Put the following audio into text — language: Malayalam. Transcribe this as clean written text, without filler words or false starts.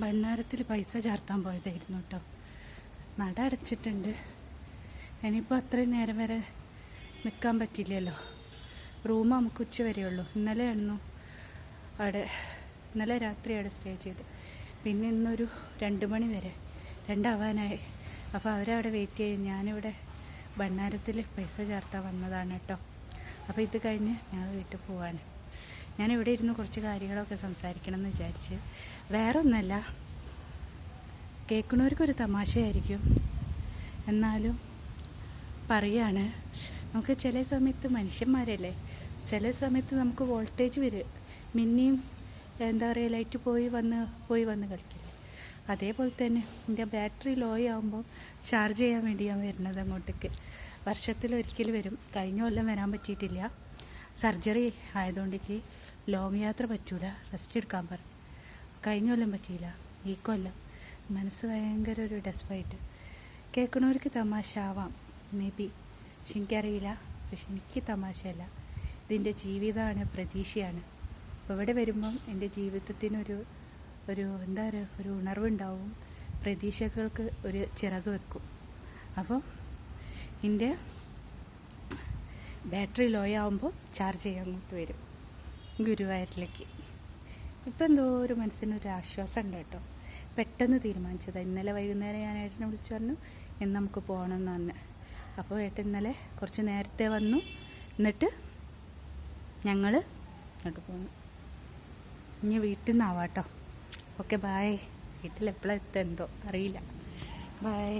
ഭണ്ണാരത്തിൽ പൈസ ചേർത്താൻ പോയതായിരുന്നു കേട്ടോ. നട അടച്ചിട്ടുണ്ട്. ഇനിയിപ്പോൾ അത്രയും നേരം വരെ നിൽക്കാൻ പറ്റില്ലല്ലോ. റൂം നമുക്ക് ഉച്ച വരെയുള്ളൂ. ഇന്നലെ രാത്രി അവിടെ സ്റ്റേ ചെയ്ത്. പിന്നെ ഇന്നൊരു 2 മണി വരെ 2 അപ്പോൾ അവരവിടെ വെയിറ്റ് ചെയ്യും. ഞാനിവിടെ ഭണ്ണാരത്തിൽ പൈസ ചേർത്താൻ വന്നതാണ് കേട്ടോ. അപ്പോൾ ഇത് കഴിഞ്ഞ് ഞങ്ങൾ വീട്ടിൽ പോവാണ്. ഞാനിവിടെ ഇരുന്ന് കുറച്ച് കാര്യങ്ങളൊക്കെ സംസാരിക്കണം എന്ന് വിചാരിച്ച്. വേറെ ഒന്നല്ല, കേൾക്കുന്നവർക്കൊരു തമാശയായിരിക്കും, എന്നാലും പറയാണ്. നമുക്ക് ചില സമയത്ത് മനുഷ്യന്മാരല്ലേ, ചില സമയത്ത് നമുക്ക് വോൾട്ടേജ് വരും. മിന്നിയും എന്താ പറയുക, ലൈറ്റ് പോയി വന്ന് കളിക്കില്ലേ, അതേപോലെ തന്നെ എൻ്റെ ബാറ്ററി ലോ ആകുമ്പോൾ ചാർജ് ചെയ്യാൻ വേണ്ടി ഞാൻ വരുന്നത് അങ്ങോട്ടേക്ക്. വർഷത്തിലൊരിക്കൽ വരും. കഴിഞ്ഞ കൊല്ലം വരാൻ പറ്റിയിട്ടില്ല. സർജറി ആയതുകൊണ്ടേക്ക് ലോങ് യാത്ര പറ്റൂല, റെസ്റ്റ് എടുക്കാൻ പറഞ്ഞു. കഴിഞ്ഞ കൊല്ലം പറ്റിയില്ല, ഈ കൊല്ലം മനസ്സ് ഭയങ്കര ഒരു ഡെസ്പായിട്ട്. കേൾക്കണവർക്ക് തമാശ ആവാം മേ ബി, പക്ഷെ എനിക്കറിയില്ല. പക്ഷെ എനിക്ക് തമാശയല്ല, ഇതിൻ്റെ ജീവിതമാണ്, പ്രതീക്ഷയാണ്. അപ്പോൾ ഇവിടെ വരുമ്പം എൻ്റെ ജീവിതത്തിനൊരു എന്താ പറയുക, ഒരു ഉണർവുണ്ടാവും, പ്രതീക്ഷകൾക്ക് ഒരു ചിറക് വെക്കും. അപ്പം എൻ്റെ ബാറ്ററി ലോ ആകുമ്പോൾ ചാർജ് ചെയ്യാൻ അങ്ങോട്ട് വരും ഗുരുവായൂരിലേക്ക്. ഇപ്പം എന്തോ ഒരു മനസ്സിനൊരു ആശ്വാസം ഉണ്ട് കേട്ടോ. പെട്ടെന്ന് തീരുമാനിച്ചതാണ്. ഇന്നലെ വൈകുന്നേരം ഞാൻ ഏട്ടനെ വിളിച്ചു പറഞ്ഞു ഇന്ന് നമുക്ക് പോകണമെന്ന് പറഞ്ഞു. അപ്പോൾ ഏട്ടൻ ഇന്നലെ കുറച്ച് നേരത്തെ വന്നു. എന്നിട്ട് ഞങ്ങൾ ഇങ്ങോട്ട് പോന്നു. ഇനി വീട്ടിൽ നിന്നാവാം കേട്ടോ. Okay, bye. വീട്ടിൽ എപ്പോഴാണ് എന്തോ അറിയില്ല. ബായ്.